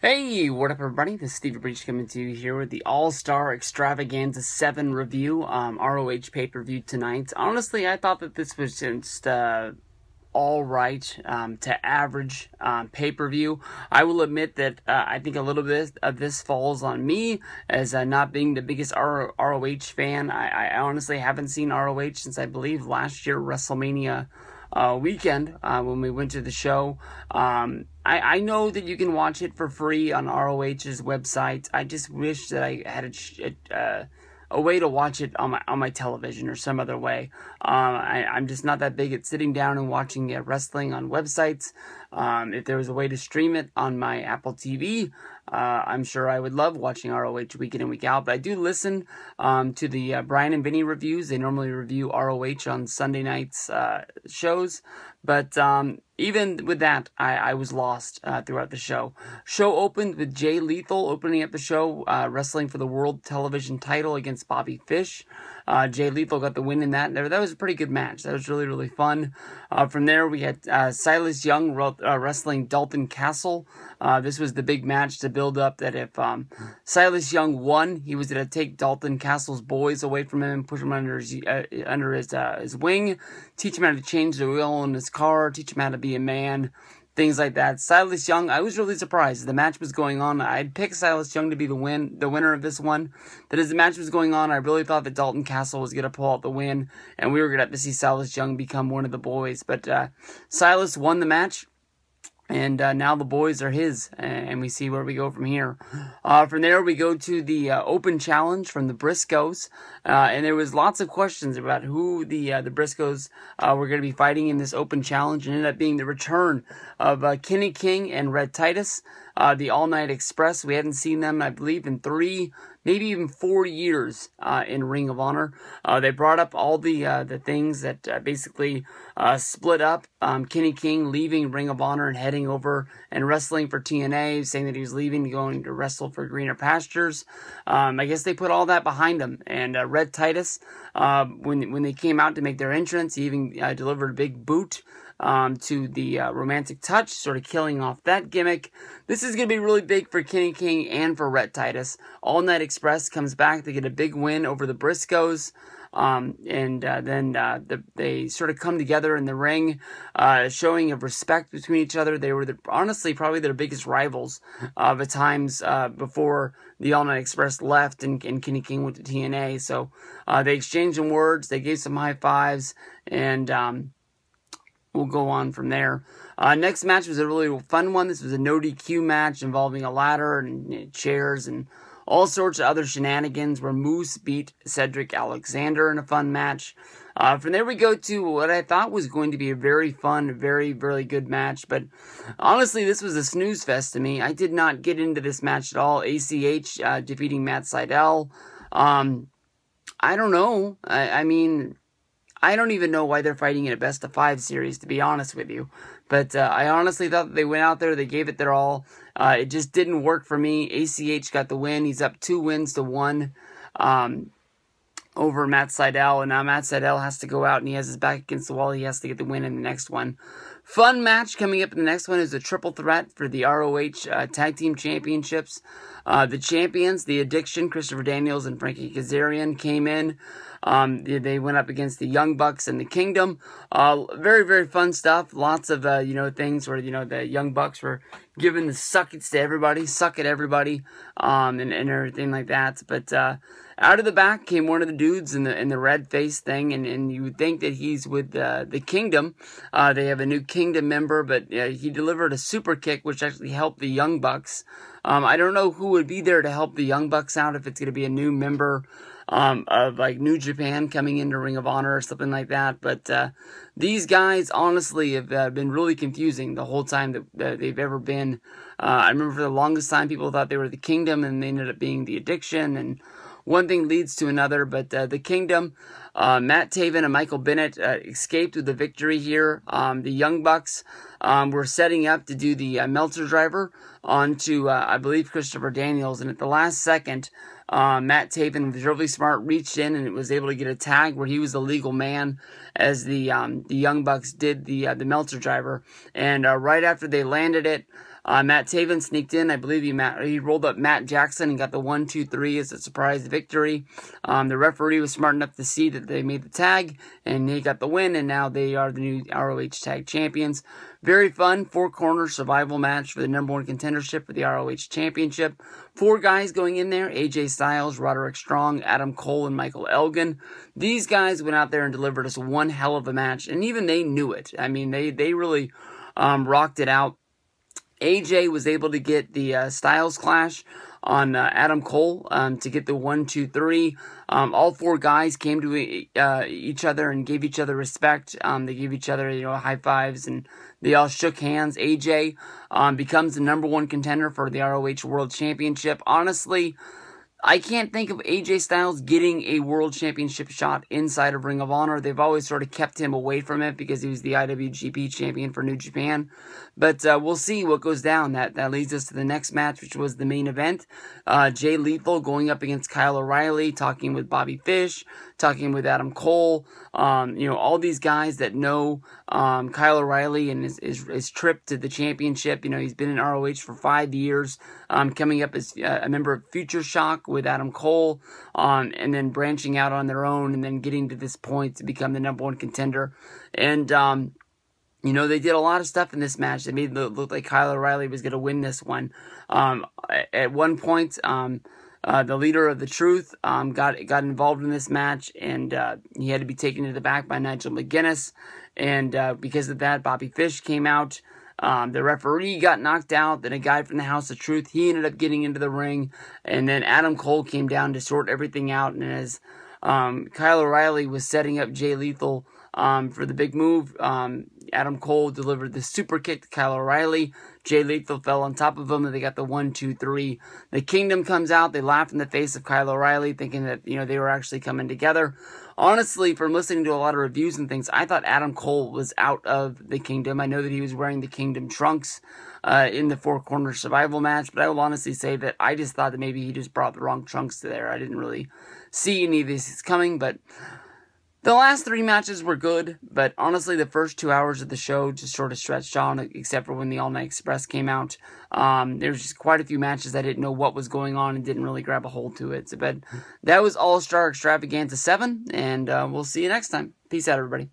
Hey, what up everybody? This is Steve Breach coming to you here with the All Star Extravaganza 7 review, ROH pay-per-view tonight. Honestly, I thought that this was just alright to average pay-per-view. I will admit that I think a little bit of this falls on me as not being the biggest ROH fan. I honestly haven't seen ROH since I believe last year WrestleMania weekend when we went to the show. I know that you can watch it for free on ROH's website. I just wish that I had a way to watch it on my television or some other way. I'm just not that big at sitting down and watching wrestling on websites. If there was a way to stream it on my Apple TV, I'm sure I would love watching ROH week in and week out. But I do listen to the Brian and Vinny reviews. They normally review ROH on Sunday nights shows. But even with that, I was lost throughout the show. Show opened with Jay Lethal opening up the show, wrestling for the World Television title against Bobby Fish. Jay Lethal got the win in that. That was a pretty good match. That was really, really fun. From there, we had Silas Young wrestling Dalton Castle. This was the big match to build up that if Silas Young won, he was going to take Dalton Castle's boys away from him and push him under his wing, teach him how to change the oil in his car, teach him how to be a man, things like that. Silas Young, I was really surprised. The match was going on. I'd pick Silas Young to be the winner of this one. But as the match was going on, I really thought that Dalton Castle was going to pull out the win, and we were going to have to see Silas Young become one of the boys. But Silas won the match. And now the boys are his, and we see where we go from here. From there, we go to the open challenge from the Briscoes, and there was lots of questions about who the Briscoes were going to be fighting in this open challenge, and ended up being the return of Kenny King and Red Titus, the All Night Express. We hadn't seen them, I believe, in 3, maybe even 4 years in Ring of Honor. They brought up all the things that basically split up Kenny King leaving Ring of Honor and heading over and wrestling for TNA, saying that he was leaving, going to wrestle for greener pastures. I guess they put all that behind him. And Red Titus, when they came out to make their entrance, he even delivered a big boot to the Romantic Touch, sort of killing off that gimmick. This is going to be really big for Kenny King and for Red Titus. All Night Express comes back. They get a big win over the Briscoes. Then they sort of come together in the ring, showing of respect between each other. They were honestly probably their biggest rivals the times before the All Night Express left and Kenny King went to TNA. So they exchanged some words, they gave some high fives, and we'll go on from there. Next match was a really fun one. This was a no DQ match involving a ladder and chairs and all sorts of other shenanigans where Moose beat Cedric Alexander in a fun match. From there we go to what I thought was going to be a very fun, very, very good match. But honestly, this was a snooze fest to me. I did not get into this match at all. ACH defeating Matt Sydal. I don't know. I mean, I don't even know why they're fighting in a best of 5 series, to be honest with you. But I honestly thought that they went out there, they gave it their all. It just didn't work for me. ACH got the win. He's up 2-1 over Matt Sydal. And now Matt Sydal has to go out and he has his back against the wall. He has to get the win in the next one. Fun match coming up in the next one is a triple threat for the ROH Tag Team Championships. The champions, The Addiction, Christopher Daniels and Frankie Kazarian came in. They went up against the Young Bucks and the Kingdom. Very, very fun stuff. Lots of, things where, the Young Bucks were giving the suck it to everybody, and everything like that. But, out of the back came one of the dudes in the red face thing, and you would think that he's with the Kingdom. They have a new Kingdom member, but he delivered a super kick, which actually helped the Young Bucks. I don't know who would be there to help the Young Bucks out, if it's going to be a new member of like New Japan coming into Ring of Honor or something like that. But these guys honestly have been really confusing the whole time that they've ever been. I remember for the longest time people thought they were the Kingdom, and they ended up being the Addiction, and one thing leads to another. But the Kingdom, Matt Taven and Michael Bennett escaped with the victory here. The Young Bucks were setting up to do the Meltzer driver onto, I believe, Christopher Daniels. And at the last second, Matt Taven was really smart, reached in and was able to get a tag where he was the legal man as the Young Bucks did the Meltzer driver. And right after they landed it, Matt Taven sneaked in. I believe he rolled up Matt Jackson and got the 1-2-3 as a surprise victory. The referee was smart enough to see that they made the tag, and he got the win, and now they are the new ROH Tag Champions. Very fun, 4-corner survival match for the #1 contendership for the ROH Championship. 4 guys going in there: AJ Styles, Roderick Strong, Adam Cole, and Michael Elgin. These guys went out there and delivered us one hell of a match, and even they knew it. I mean, they really rocked it out. AJ was able to get the Styles Clash on Adam Cole to get the 1-2-3. All 4 guys came to each other and gave each other respect. They gave each other, high fives, and they all shook hands. AJ becomes the #1 contender for the ROH World Championship. Honestly, I can't think of AJ Styles getting a World Championship shot inside of Ring of Honor. They've always sort of kept him away from it because he was the IWGP champion for New Japan. But we'll see what goes down. That leads us to the next match, which was the main event. Jay Lethal going up against Kyle O'Reilly, talking with Bobby Fish, talking with Adam Cole. All these guys that know Kyle O'Reilly and his trip to the championship. He's been in ROH for 5 years, coming up as a member of Future Shock with Adam Cole, and then branching out on their own, and then getting to this point to become the #1 contender. And they did a lot of stuff in this match. They made it look like Kyle O'Reilly was going to win this one. At one point, the leader of the Truth got involved in this match, and he had to be taken to the back by Nigel McGuinness. And because of that, Bobby Fish came out. The referee got knocked out. Then a guy from the House of Truth, he ended up getting into the ring. And then Adam Cole came down to sort everything out. And as Kyle O'Reilly was setting up Jay Lethal for the big move, Adam Cole delivered the super kick to Kyle O'Reilly. Jay Lethal fell on top of him, and they got the 1-2-3. The Kingdom comes out. They laugh in the face of Kyle O'Reilly, thinking that they were actually coming together. Honestly, from listening to a lot of reviews and things, I thought Adam Cole was out of the Kingdom. I know that he was wearing the Kingdom trunks in the 4-corner survival match, but I will honestly say that I just thought that maybe he just brought the wrong trunks to there. I didn't really see any of this coming, but the last 3 matches were good, but honestly, the first 2 hours of the show just sort of stretched on, except for when the All Night Express came out. There was just quite a few matches I didn't know what was going on and didn't really grab a hold to it. But that was All Star Extravaganza 7, and we'll see you next time. Peace out, everybody.